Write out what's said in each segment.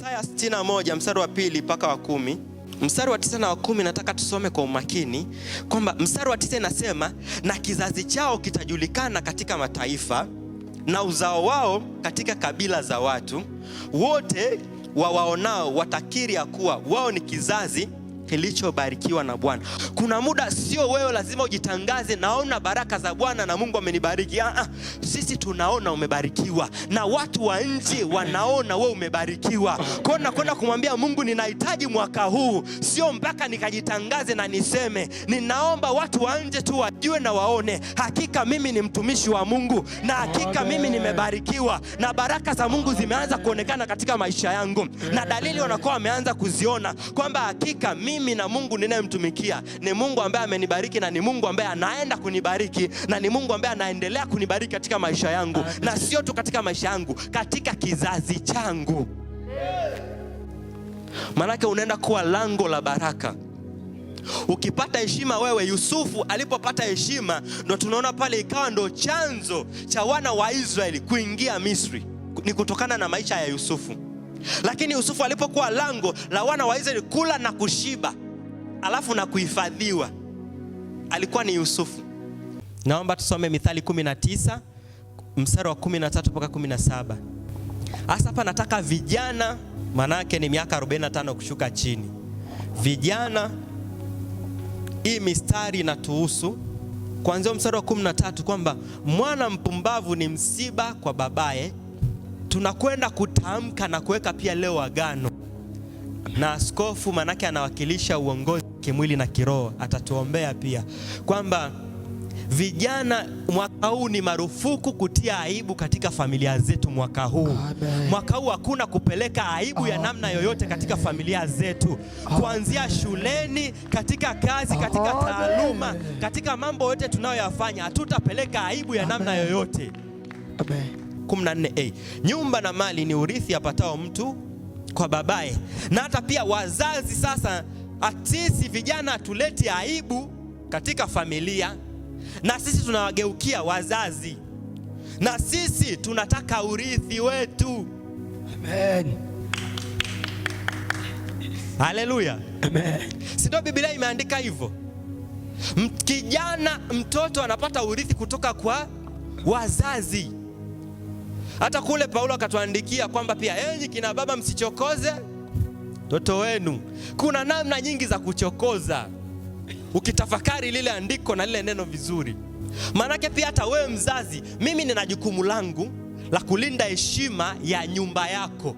Isaya 61 mstari wa 2 mpaka wa 10. Mstari wa 9 na wa 10 nataka tusome kwa umakini, kwamba mstari wa 9 inasema, na kizazi chao kitajulikana katika mataifa, na uzao wao katika kabila za watu. Wote wawaonao watakiri ya kuwa wao ni kizazi kilichobarikiwa na Bwana. Kuna muda sio wewe lazima ujitangaze, naona baraka za Bwana na Mungu amenibariki. Sisi tunaona umebarikiwa na watu wa nje wanaona wewe umebarikiwa. Kwa hiyo nakwenda kumwambia Mungu, ninahitaji mwaka huu sio mpaka nikajitangaze na niseme, ninaomba watu wa nje tu wajue na waone hakika mimi ni mtumishi wa Mungu, na hakika mimi nimebarikiwa na baraka za Mungu zimeanza kuonekana katika maisha yangu, na dalili wanakuwa wameanza kuziona kwamba hakika mimi na Mungu ninayemtumikia ni Mungu ambaye amenibariki, na ni Mungu ambaye anaenda kunibariki, na ni Mungu ambaye anaendelea kunibariki katika maisha yangu, na sio tu katika maisha yangu, katika kizazi changu. Manake unaenda kuwa lango la baraka. Ukipata heshima wewe, Yusufu alipopata heshima ndo tunaona pale ikawa ndo chanzo cha wana wa Israeli kuingia Misri, ni kutokana na maisha ya Yusufu. Lakini Yusufu alipokuwa lango la wana wa Israeli kula na kushiba, alafu na kuhifadhiwa, alikuwa ni Yusufu. Naomba tusome Mithali 19 mstari wa 13 mpaka 17. Hasa hapa nataka vijana, manake ni miaka 45 kushuka chini. Vijana, hii mistari inatuhusu. Kuanzia mstari wa 13 kwamba mwana mpumbavu ni msiba kwa babaye. Tunakwenda kutamka na kuweka pia leo agano, na askofu manake anawakilisha uongozi kimwili na kiroho, atatuombea pia kwamba vijana, mwaka huu ni marufuku kutia aibu katika familia zetu. Mwaka huu hakuna kupeleka aibu ya namna yoyote katika familia zetu, kuanzia shuleni, katika kazi, katika taaluma, katika mambo yote tunayoyafanya, hatutapeleka aibu ya namna yoyote. 14a, nyumba na mali ni urithi apatao mtu kwa babaye. Na hata pia wazazi sasa, sisi vijana tuleti aibu katika familia, na sisi tunawageukia wazazi, na sisi tunataka urithi wetu. Amen. Haleluya. Amen. Sio Biblia imeandika hivyo? Kijana, mtoto anapata urithi kutoka kwa wazazi. Hata kule Paulo akatuandikia kwamba pia, enyi kina baba msichokoze watoto wenu. Kuna namna nyingi za kuchokoza, ukitafakari lile andiko na lile neno vizuri. Manake pia hata wewe mzazi, mimi nina jukumu langu la kulinda heshima ya nyumba yako,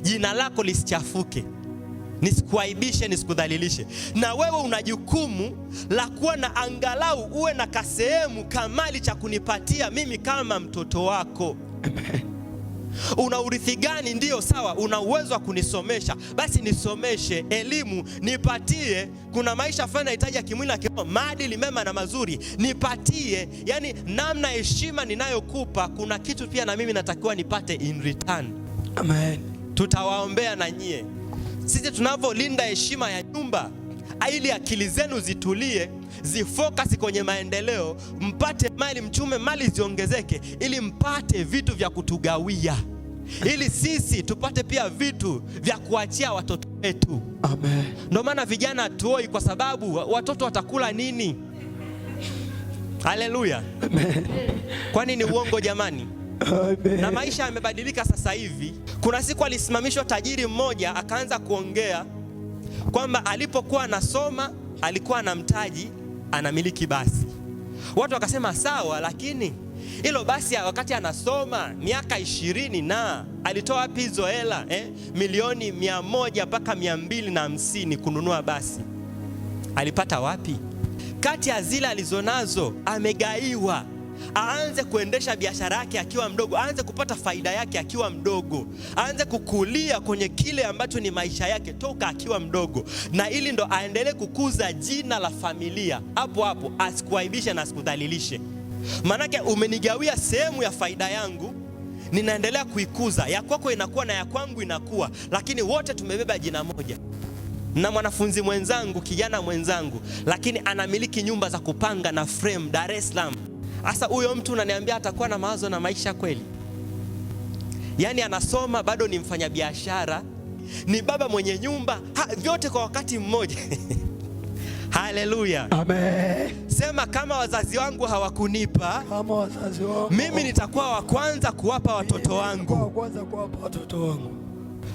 jina lako lisichafuke, nisikuaibishe, nisikudhalilishe. Na wewe una jukumu la kuwa na angalau uwe na kasehemu kamali cha kunipatia mimi kama mtoto wako. Una urithi gani? Ndiyo sawa, una uwezo wa kunisomesha, basi nisomeshe, elimu nipatie. Kuna maisha fulani nahitaji ya kimwili na kiroho, maadili mema na mazuri nipatie. Yani namna heshima ninayokupa, kuna kitu pia na mimi natakiwa nipate in return. Amen. Tutawaombea na nyie. Sisi tunavyolinda heshima ya nyumba, ili akili zenu zitulie, zifocus kwenye maendeleo, mpate mali, mchume mali ziongezeke, ili mpate vitu vya kutugawia, ili sisi tupate pia vitu vya kuachia watoto wetu. Amen. Ndio maana vijana tuoi, kwa sababu watoto watakula nini? Haleluya. Amen. Kwani ni uongo jamani? Amen. Na maisha yamebadilika sasa hivi. Kuna siku alisimamishwa tajiri mmoja, akaanza kuongea kwamba alipokuwa anasoma alikuwa na mtaji, anamiliki basi. Watu wakasema sawa, lakini hilo basi wakati anasoma miaka 20 na alitoa wapi hizo hela? Milioni 100 mpaka 250 kununua basi, alipata wapi? Kati ya zile alizonazo amegaiwa, aanze kuendesha biashara yake akiwa mdogo, aanze kupata faida yake akiwa mdogo, aanze kukulia kwenye kile ambacho ni maisha yake toka akiwa mdogo, na ili ndo aendelee kukuza jina la familia. Hapo hapo asikuaibishe na asikudhalilishe. Manake umenigawia sehemu ya faida yangu, ninaendelea kuikuza, ya kwako inakuwa na ya kwangu inakuwa, lakini wote tumebeba jina moja. Na mwanafunzi mwenzangu, kijana mwenzangu, lakini anamiliki nyumba za kupanga na frame Dar es Salaam. Asa huyo mtu unaniambia atakuwa na mawazo na maisha kweli? Yani anasoma bado ni mfanyabiashara, ni baba mwenye nyumba, vyote kwa wakati mmoja. Haleluya. Amen. Sema, kama wazazi wangu hawakunipa, mimi nitakuwa wa kwanza kuwapa watoto wangu.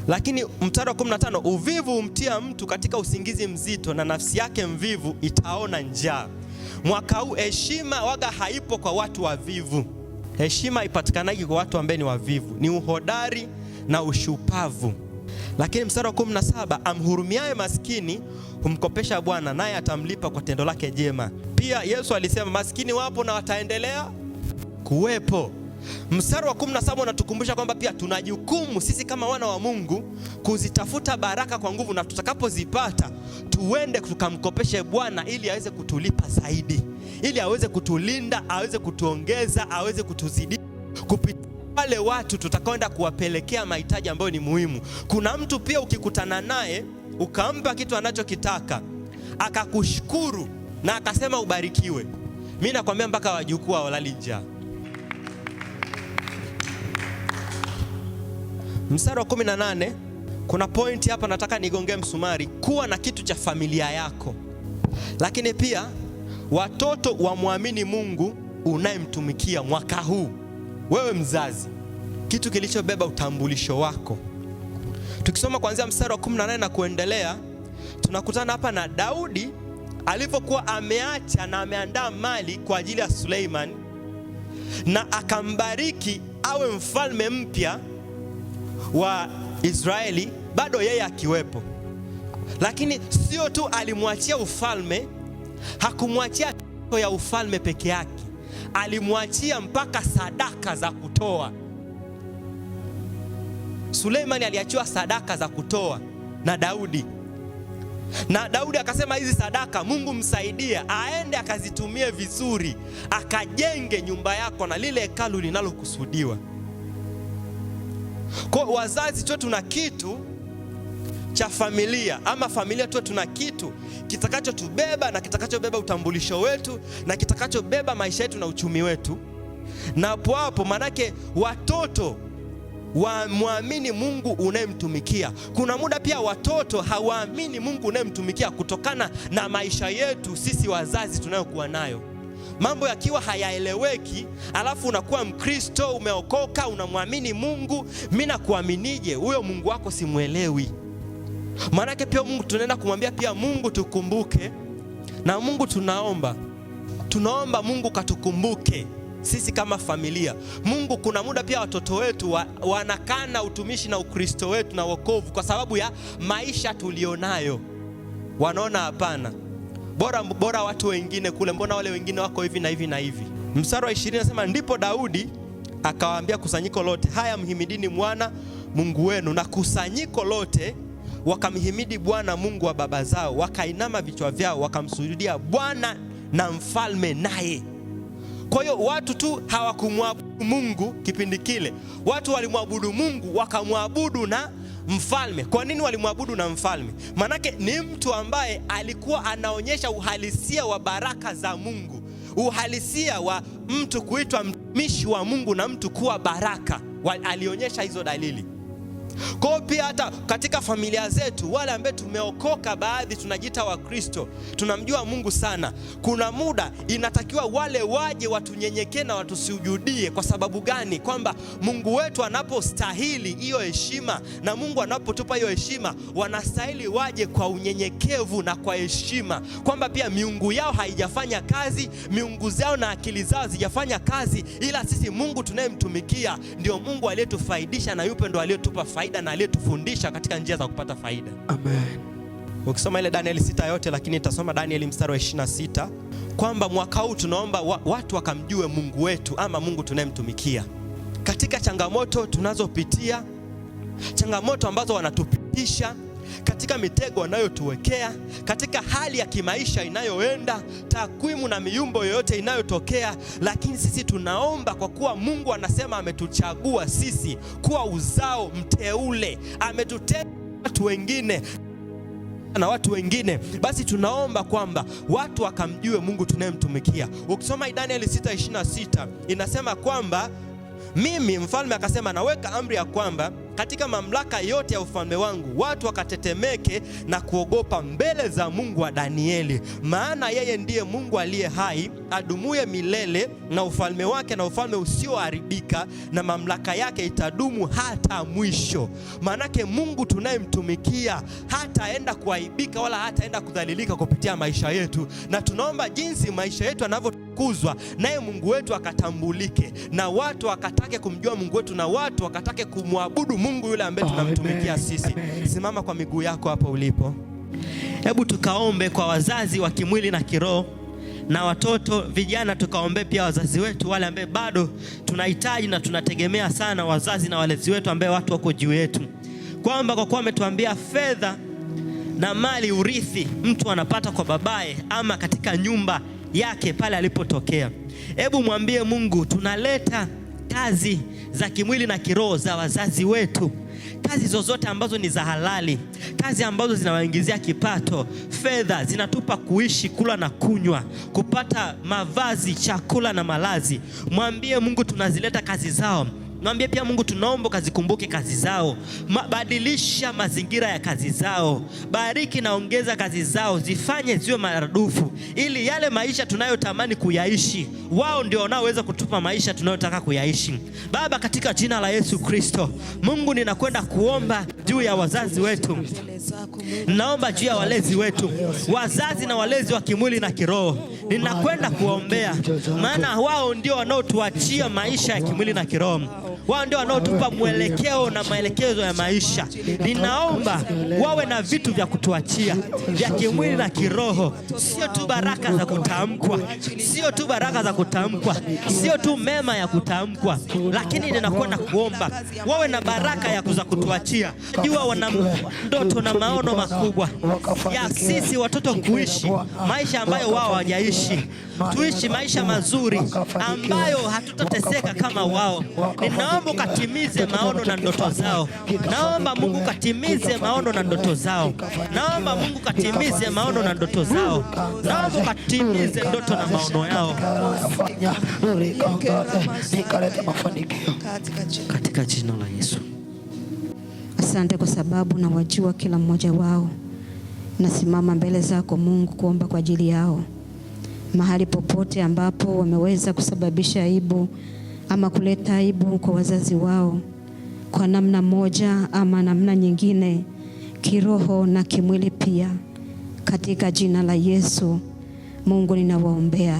Lakini mstari wa 15, uvivu humtia mtu katika usingizi mzito, na nafsi yake mvivu itaona njaa. Mwaka huu heshima waga haipo kwa watu wavivu. Heshima haipatikanaji kwa watu ambao ni wavivu, ni uhodari na ushupavu. Lakini mstari wa 17, amhurumiaye maskini humkopesha Bwana, naye atamlipa kwa tendo lake jema. Pia Yesu alisema maskini wapo na wataendelea kuwepo. Mstari wa 17 unatukumbusha kwamba pia tuna jukumu sisi kama wana wa Mungu kuzitafuta baraka kwa nguvu, na tutakapozipata tuende tukamkopeshe Bwana ili aweze kutulipa zaidi, ili aweze kutulinda, aweze kutuongeza, aweze kutuzidi kupitia wale watu tutakaoenda kuwapelekea mahitaji ambayo ni muhimu. Kuna mtu pia ukikutana naye ukampa kitu anachokitaka akakushukuru na akasema ubarikiwe, mimi nakwambia mpaka wajukuu hawalali njaa. Mstari wa 18, kuna point hapa nataka nigongee msumari. Kuwa na kitu cha familia yako, lakini pia watoto wamwamini Mungu unayemtumikia mwaka huu. Wewe mzazi, kitu kilichobeba utambulisho wako. Tukisoma kuanzia mstari wa 18 na kuendelea, tunakutana hapa na Daudi alipokuwa ameacha na ameandaa mali kwa ajili ya Suleiman, na akambariki awe mfalme mpya wa Israeli, bado yeye akiwepo. Lakini sio tu alimwachia ufalme, hakumwachia ya ufalme peke yake, alimwachia mpaka sadaka za kutoa. Suleimani aliachiwa sadaka za kutoa na Daudi, na Daudi akasema hizi sadaka Mungu msaidia aende akazitumie vizuri, akajenge nyumba yako na lile hekalu linalokusudiwa. Kwa wazazi tu tuna kitu cha familia, ama familia tu tuna kitu kitakachotubeba na kitakachobeba utambulisho wetu na kitakachobeba maisha yetu na uchumi wetu. Na hapo manake watoto wamwamini Mungu unayemtumikia. Kuna muda pia watoto hawaamini Mungu unayemtumikia kutokana na maisha yetu sisi wazazi tunayokuwa nayo. Mambo yakiwa hayaeleweki, alafu unakuwa Mkristo, umeokoka, unamwamini Mungu, mimi nakuaminije? Huyo Mungu wako simuelewi. Maanake pia Mungu tunaenda kumwambia pia Mungu tukumbuke, na Mungu tunaomba Mungu katukumbuke sisi kama familia. Mungu, kuna muda pia watoto wetu wanakana utumishi na Ukristo wetu na wokovu kwa sababu ya maisha tulionayo. Wanaona hapana, bora watu wengine kule, mbona wale wengine wako hivi na hivi na hivi. Mstari wa 20 nasema, ndipo Daudi akawaambia kusanyiko lote, haya mhimidini Bwana Mungu wenu. Na kusanyiko lote wakamhimidi Bwana Mungu wa baba zao, wakainama vichwa vyao, wakamsujudia Bwana na mfalme naye. Kwa hiyo watu tu hawakumwabudu Mungu kipindi kile, watu walimwabudu Mungu wakamwabudu na mfalme. Kwa nini walimwabudu na mfalme? Manake ni mtu ambaye alikuwa anaonyesha uhalisia wa baraka za Mungu, uhalisia wa mtu kuitwa mtumishi wa Mungu na mtu kuwa baraka. Alionyesha hizo dalili. Kwa hiyo pia hata katika familia zetu, wale ambao tumeokoka, baadhi tunajiita Wakristo, tunamjua Mungu sana, kuna muda inatakiwa wale waje watunyenyekee na watusujudie. Kwa sababu gani? Kwamba Mungu wetu anapostahili hiyo heshima, na Mungu anapotupa hiyo heshima, wanastahili waje kwa unyenyekevu na kwa heshima, kwamba pia miungu yao haijafanya kazi, miungu zao na akili zao hazijafanya kazi, ila sisi Mungu tunayemtumikia ndio Mungu aliyetufaidisha, na yupo ndo aliyetupa faida na aliyetufundisha katika njia za kupata faida. Amen. Ukisoma ile Danieli 6 yote, lakini itasoma Danieli mstari wa 26 kwamba mwaka huu tunaomba watu wakamjue Mungu wetu ama Mungu tunayemtumikia katika changamoto tunazopitia, changamoto ambazo wanatupitisha, katika mitego wanayotuwekea, katika hali ya kimaisha inayoenda, takwimu na miumbo yoyote inayotokea. Lakini sisi tunaomba, kwa kuwa Mungu anasema ametuchagua sisi kuwa uzao mteule, ametutenga watu wengine, basi tunaomba kwamba watu wakamjue Mungu tunayemtumikia. Ukisoma Danieli 6:26 inasema kwamba mimi mfalme akasema, naweka amri ya kwamba katika mamlaka yote ya ufalme wangu, watu wakatetemeke na kuogopa mbele za Mungu wa Danieli, maana yeye ndiye Mungu aliye hai, adumuye milele, na ufalme wake na ufalme usioharibika, na mamlaka yake itadumu hata mwisho. Maanake Mungu tunayemtumikia hataenda kuaibika wala hataenda kudhalilika kupitia maisha yetu, na tunaomba jinsi maisha yetu yanavyokuzwa, naye Mungu wetu akatambulike, na watu wakatake kumjua Mungu wetu, na watu wakatake kumwabudu Mungu yule ambaye tunamtumikia sisi. Simama kwa miguu yako hapo ulipo. Hebu tukaombe kwa wazazi wa kimwili na kiroho, na watoto vijana tukaombe pia wazazi wetu wale ambao bado tunahitaji na tunategemea sana wazazi na walezi wetu ambao watu wako juu yetu, kwamba kwa kuwa ametuambia fedha na mali urithi mtu anapata kwa babaye ama katika nyumba yake pale alipotokea. Hebu mwambie Mungu, tunaleta kazi za kimwili na kiroho za wazazi wetu, kazi zozote ambazo ni za halali, kazi ambazo zinawaingizia kipato, fedha zinatupa kuishi, kula na kunywa, kupata mavazi, chakula na malazi. Mwambie Mungu tunazileta kazi zao. Mwambie pia Mungu tunaomba kazikumbuke kazi zao, badilisha mazingira ya kazi zao, bariki na ongeza kazi zao, zifanye ziwe maradufu, ili yale maisha tunayotamani kuyaishi, wao ndio wanaoweza kutupa maisha tunayotaka kuyaishi. Baba, katika jina la Yesu Kristo, Mungu ninakwenda kuomba juu ya wazazi wetu, ninaomba juu ya walezi wetu, wazazi na walezi wa kimwili na kiroho, ninakwenda kuombea, maana wao ndio wanaotuachia maisha ya kimwili na kiroho, wao ndio wanaotupa mwelekeo na maelekezo ya maisha. Ninaomba wawe na vitu vya kutuachia vya kimwili na kiroho, sio tu baraka za kutamkwa, sio tu baraka za kutamkwa, sio tu mema ya kutamkwa, lakini ninakwenda kuomba wawe na baraka ya kuza kutuachia. Jua wana ndoto na maono makubwa ya sisi watoto kuishi maisha ambayo wao hawajaishi, tuishi maisha mazuri ambayo hatutateseka kama wao. Ninaomba ukatimize maono na ndoto zao. Naomba Mungu katimize maono na ndoto zao. Naomba Mungu katimize maono na ndoto zao. Naomba katimize ndoto na maono yao, katika jina la Yesu. Asante kwa sababu na wajua kila mmoja wao. Nasimama mbele zako Mungu kuomba kwa ajili yao, mahali popote ambapo wameweza kusababisha aibu ama kuleta aibu kwa wazazi wao kwa namna moja ama namna nyingine, kiroho na kimwili pia, katika jina la Yesu. Mungu ninawaombea,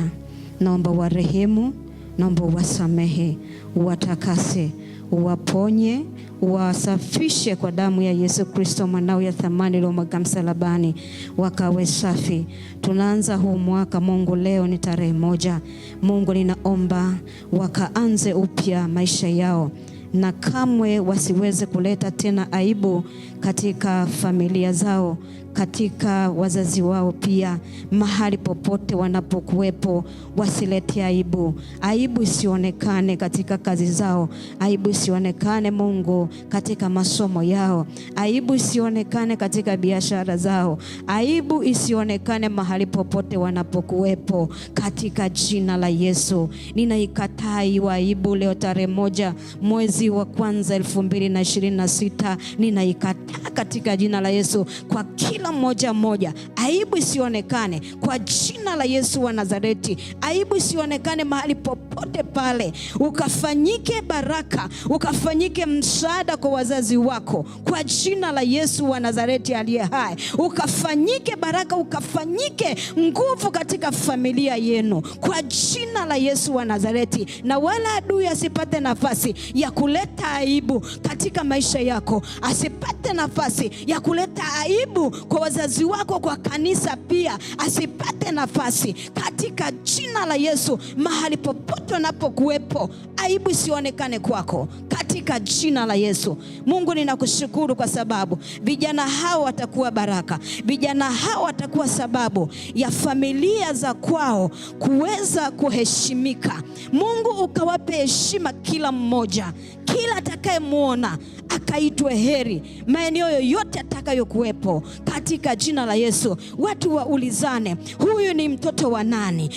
naomba warehemu, naomba wasamehe, watakase, waponye, wasafishe kwa damu ya Yesu Kristo mwanao ya thamani iliyomwagwa msalabani, wakawe safi. Tunaanza huu mwaka Mungu, leo ni tarehe 1. Mungu ninaomba wakaanze upya maisha yao, na kamwe wasiweze kuleta tena aibu katika familia zao, katika wazazi wao pia, mahali popote wanapokuwepo wasilete aibu. Aibu isionekane katika kazi zao, aibu isionekane Mungu katika masomo yao, aibu isionekane katika biashara zao, aibu isionekane mahali popote wanapokuwepo, katika jina la Yesu. Ninaikataa hiyo aibu leo tarehe 1 mwezi wa kwanza 2026. Ninaikataa katika jina la Yesu kwa kila mmoja. Aibu isionekane kwa jina la Yesu wa Nazareti. Aibu isionekane mahali popote pale. Ukafanyike baraka, ukafanyike msaada kwa wazazi wako kwa jina la Yesu wa Nazareti aliye hai. Ukafanyike baraka, ukafanyike nguvu katika familia yenu kwa jina la Yesu wa Nazareti. Na wala adui asipate nafasi ya kuleta aibu katika maisha yako, asipate nafasi ya kuleta aibu kwa wazazi wako, kwa kanisa pia asipate nafasi katika jina la Yesu. Mahali popote wanapokuwepo, aibu isionekane kwako katika jina la Yesu. Mungu ninakushukuru kwa sababu vijana hao watakuwa baraka, vijana hao watakuwa sababu ya familia za kwao kuweza kuheshimika. Mungu ukawape heshima kila mmoja, kila atakayemuona akaitwe heri maeneo yoyote atakayokuwepo katika jina la Yesu. Watu waulizane, huyu ni mtoto wa nani?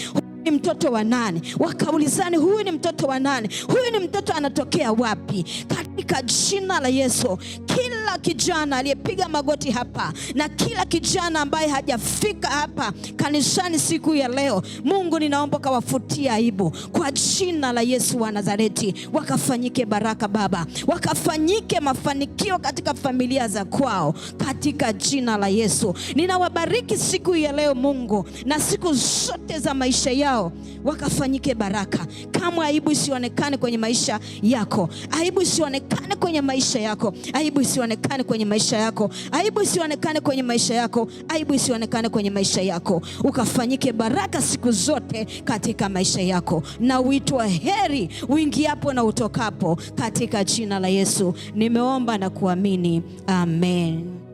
ni mtoto wa nani? Wakaulizani, huyu ni mtoto wa nani? Huyu ni mtoto anatokea wapi? Katika jina la Yesu, kila kijana aliyepiga magoti hapa na kila kijana ambaye hajafika hapa kanisani siku ya leo, Mungu ninaomba kawafutie aibu kwa jina la Yesu wa Nazareti. Wakafanyike baraka Baba, wakafanyike mafanikio katika familia za kwao katika jina la Yesu. Ninawabariki siku ya leo Mungu, na siku zote za maisha yao wakafanyike baraka. Kama aibu isionekane kwenye maisha yako, aibu isionekane kwenye maisha yako, aibu isionekane kwenye maisha yako, aibu isionekane kwenye maisha yako, aibu isionekane kwenye maisha yako. Ukafanyike baraka siku zote katika maisha yako, na uitwe heri uingiapo na utokapo katika jina la Yesu. Nimeomba na kuamini, amen.